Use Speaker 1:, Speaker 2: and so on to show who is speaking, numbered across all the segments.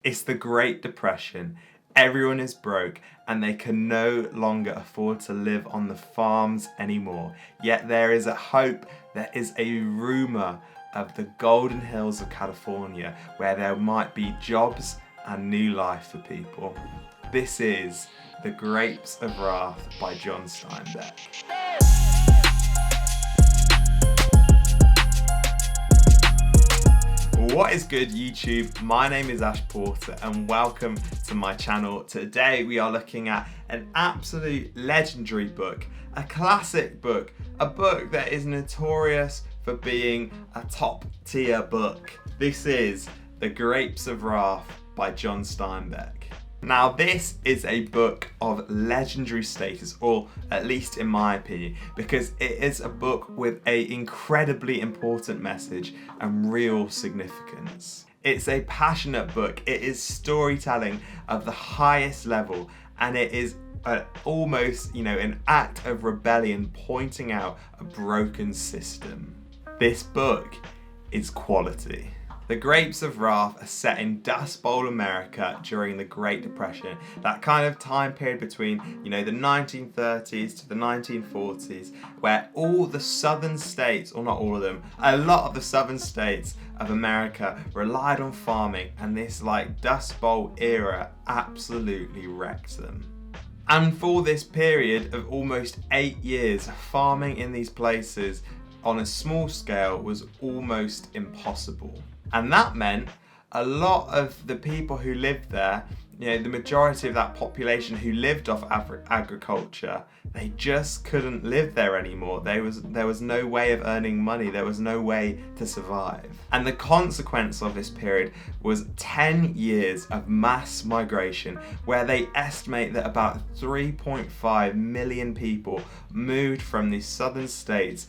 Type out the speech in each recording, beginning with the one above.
Speaker 1: It's the Great Depression. Everyone is broke and they can no longer afford to live on the farms anymore. Yet there is a hope, there is a rumour of the golden hills of California where there might be jobs and new life for people. This is The Grapes of Wrath by John Steinbeck. What is good, YouTube? My name is Ash Porter and welcome to my channel. Today we are looking at an absolute legendary book, a classic book, a book that is notorious for being a top tier book. This is The Grapes of Wrath by John Steinbeck. Now this is a book of legendary status, or at least in my opinion, because it is a book with an incredibly important message and real significance. It's a passionate book, it is storytelling of the highest level, and it is almost, an act of rebellion pointing out a broken system. This book is quality. The Grapes of Wrath are set in Dust Bowl America during the Great Depression, that kind of time period between, the 1930s to the 1940s, where all the southern states, or not all of them, a lot of the southern states of America relied on farming, and this Dust Bowl era absolutely wrecked them. And for this period of almost 8 years, farming in these places on a small scale was almost impossible. And that meant a lot of the people who lived there, the majority of that population who lived off agriculture, they just couldn't live there anymore. There was no way of earning money. There was no way to survive. And the consequence of this period was 10 years of mass migration, where they estimate that about 3.5 million people moved from these southern states,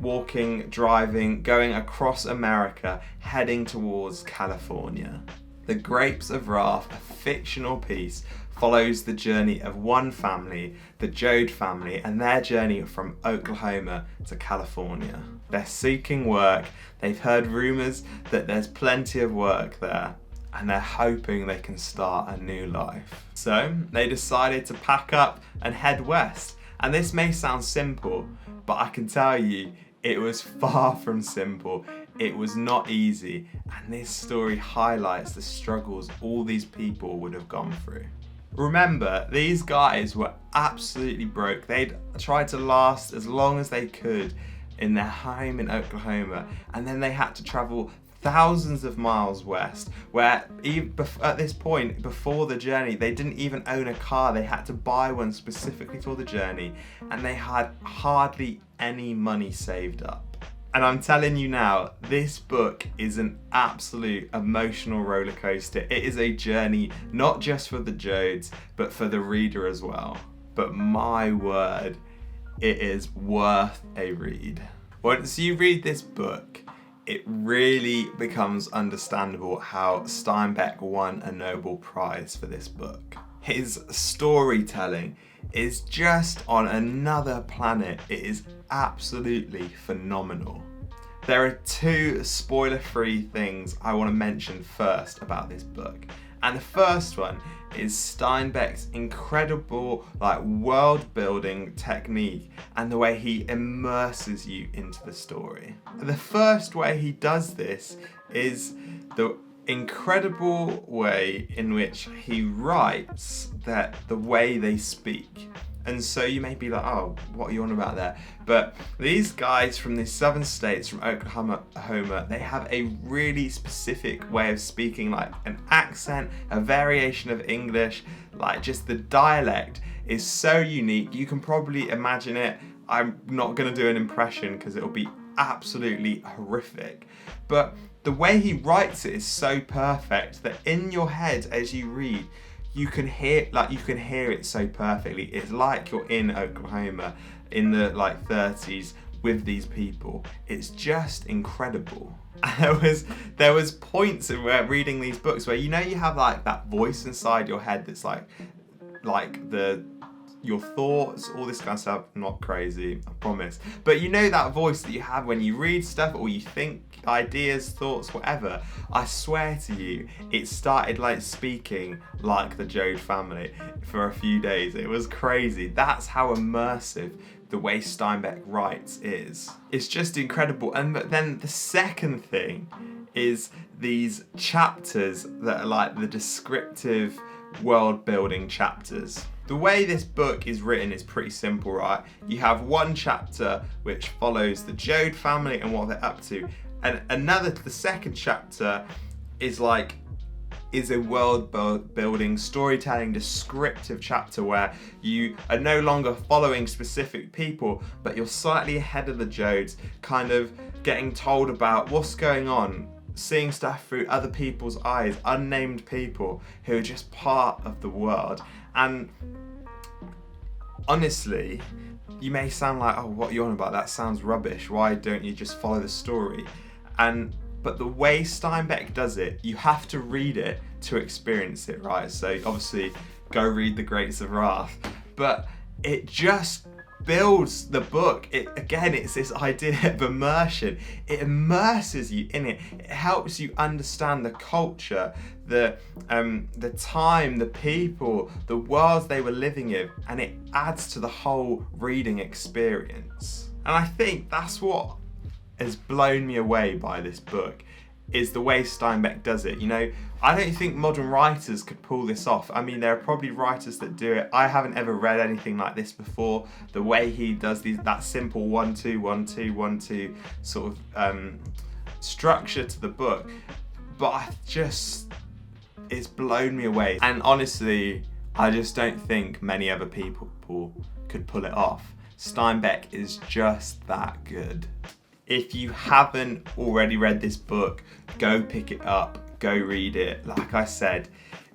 Speaker 1: walking, driving, going across America, heading towards California. The Grapes of Wrath, a fictional piece, follows the journey of one family, the Joad family, and their journey from Oklahoma to California. They're seeking work, they've heard rumours that there's plenty of work there, and they're hoping they can start a new life. So they decided to pack up and head west. And this may sound simple, but I can tell you, it was far from simple. It was not easy, and this story highlights the struggles all these people would have gone through. Remember, these guys were absolutely broke. They'd tried to last as long as they could in their home in Oklahoma, and then they had to travel thousands of miles west, where at this point, before the journey, they didn't even own a car. They had to buy one specifically for the journey, and they had hardly any money saved up. And I'm telling you now, this book is an absolute emotional roller coaster. It is a journey not just for the Joads, but for the reader as well. But my word, it is worth a read. Once you read this book, it really becomes understandable how Steinbeck won a Nobel Prize for this book. His storytelling is just on another planet. It is absolutely phenomenal. There are two spoiler-free things I want to mention first about this book. And the first one is Steinbeck's incredible world-building technique and the way he immerses you into the story. The first way he does this is the incredible way in which he writes the way they speak. And so you may be like, oh, what are you on about there? But these guys from the southern states, from Oklahoma, they have a really specific way of speaking, like an accent, a variation of English, just the dialect is so unique. You can probably imagine it. I'm not going to do an impression because it'll be absolutely horrific. But the way he writes it is so perfect that in your head as you read, you can hear it so perfectly. It's like you're in Oklahoma in the 30s with these people. It's just incredible. And there was points of reading these books where you have that voice inside your head that's like the your thoughts, all this kind of stuff. I'm not crazy, I promise. But you know that voice that you have when you read stuff or you think ideas, thoughts, whatever. I swear to you, it started like speaking like the Joad family for a few days. It was crazy. That's how immersive the way Steinbeck writes is. It's just incredible. And but then the second thing is these chapters that are like the descriptive world building chapters. The way this book is written is pretty simple, right? You have one chapter which follows the Joad family and what they're up to, and the second chapter is a world building, storytelling, descriptive chapter where you are no longer following specific people, but you're slightly ahead of the Joads, kind of getting told about what's going on, seeing stuff through other people's eyes, unnamed people who are just part of the world. And honestly, you may sound like, oh, what are you on about? That sounds rubbish. Why don't you just follow the story? But the way Steinbeck does it, you have to read it to experience it, right? So obviously, go read The Grapes of Wrath. But it just builds the book. It's this idea of immersion. It immerses you in it. It helps you understand the culture, the time, the people, the worlds they were living in, and it adds to the whole reading experience. And I think that's what has blown me away by this book, is the way Steinbeck does it. You know, I don't think modern writers could pull this off. I mean, there are probably writers that do it. I haven't ever read anything like this before. The way he does that simple 1-2, 1-2, 1-2 sort of structure to the book, but it's blown me away. And honestly, I just don't think many other people could pull it off. Steinbeck is just that good. If you haven't already read this book, go pick it up, go read it. Like I said,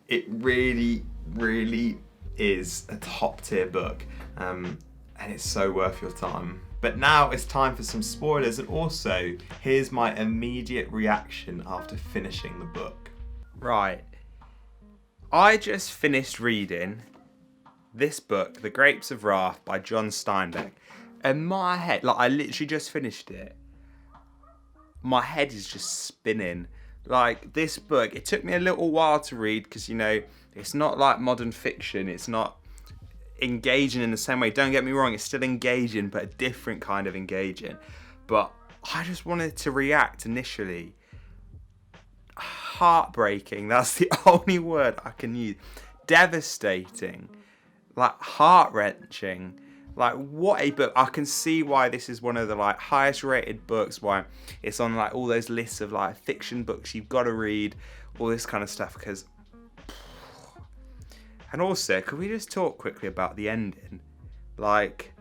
Speaker 1: it really, really is a top tier book, and it's so worth your time. But now it's time for some spoilers, and also here's my immediate reaction after finishing the book. Right, I just finished reading this book, The Grapes of Wrath by John Steinbeck, and my head, like I literally just finished it, my head is just spinning. Like, this book, it took me a little while to read because, you know, it's not like modern fiction. It's not engaging in the same way. Don't get me wrong, it's still engaging, but a different kind of engaging. But I just wanted to react initially. Heartbreaking, that's the only word I can use. Devastating, like heart-wrenching. Like, what a book. I can see why this is one of the like highest rated books, why it's on like all those lists of like fiction books you've got to read, all this kind of stuff. Because, and also, could we just talk quickly about the ending? Like,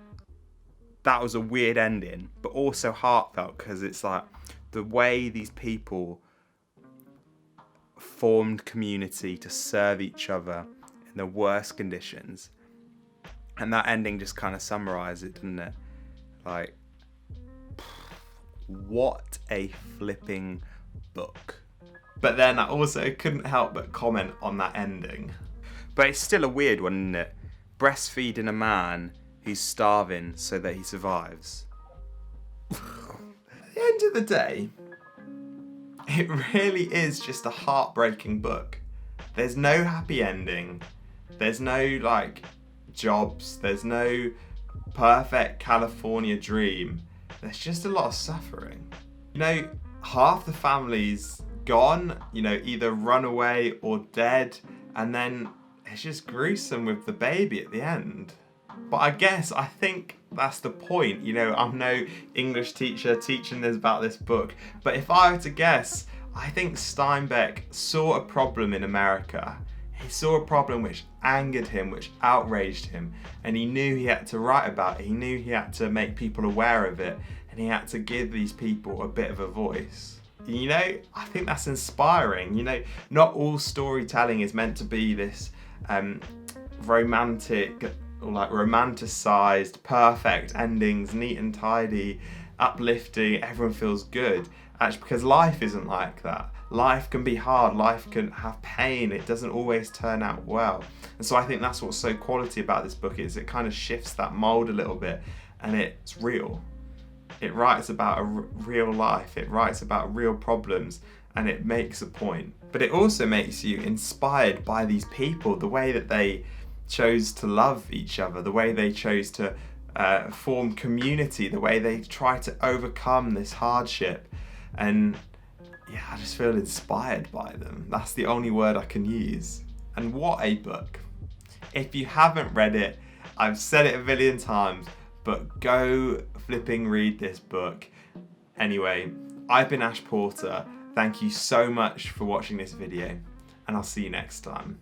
Speaker 1: that was a weird ending, but also heartfelt, because it's like the way these people formed community to serve each other in the worst conditions. And that ending just kind of summarised it, didn't it? Like, what a flipping book. But then I also couldn't help but comment on that ending. But it's still a weird one, isn't it? Breastfeeding a man who's starving so that he survives. At the end of the day, it really is just a heartbreaking book. There's no happy ending. There's no, like, jobs. There's no perfect California dream. There's just a lot of suffering. You know, half the family's gone, you know, either run away or dead, and then it's just gruesome with the baby at the end. But I think that's the point. You know, I'm no English teacher teaching this about this book, but if I were to guess, I think Steinbeck saw a problem in America. He saw a problem which angered him, which outraged him, and he knew he had to write about it. He knew he had to make people aware of it, and he had to give these people a bit of a voice. You know, I think that's inspiring. You know, not all storytelling is meant to be this romantic, or like romanticized, perfect endings, neat and tidy, uplifting, everyone feels good. Actually, because life isn't like that. life can be hard, life can have pain, it doesn't always turn out well. And so I think that's what's so quality about this book, is it kind of shifts that mold a little bit, and it's real. It writes about a real life, it writes about real problems, and it makes a point. But it also makes you inspired by these people, the way that they chose to love each other, the way they chose to form community, the way they try to overcome this hardship. And yeah, I just feel inspired by them. That's the only word I can use. And what a book. If you haven't read it, I've said it a million times, but go flipping read this book. Anyway, I've been Ash Porter. Thank you so much for watching this video, and I'll see you next time.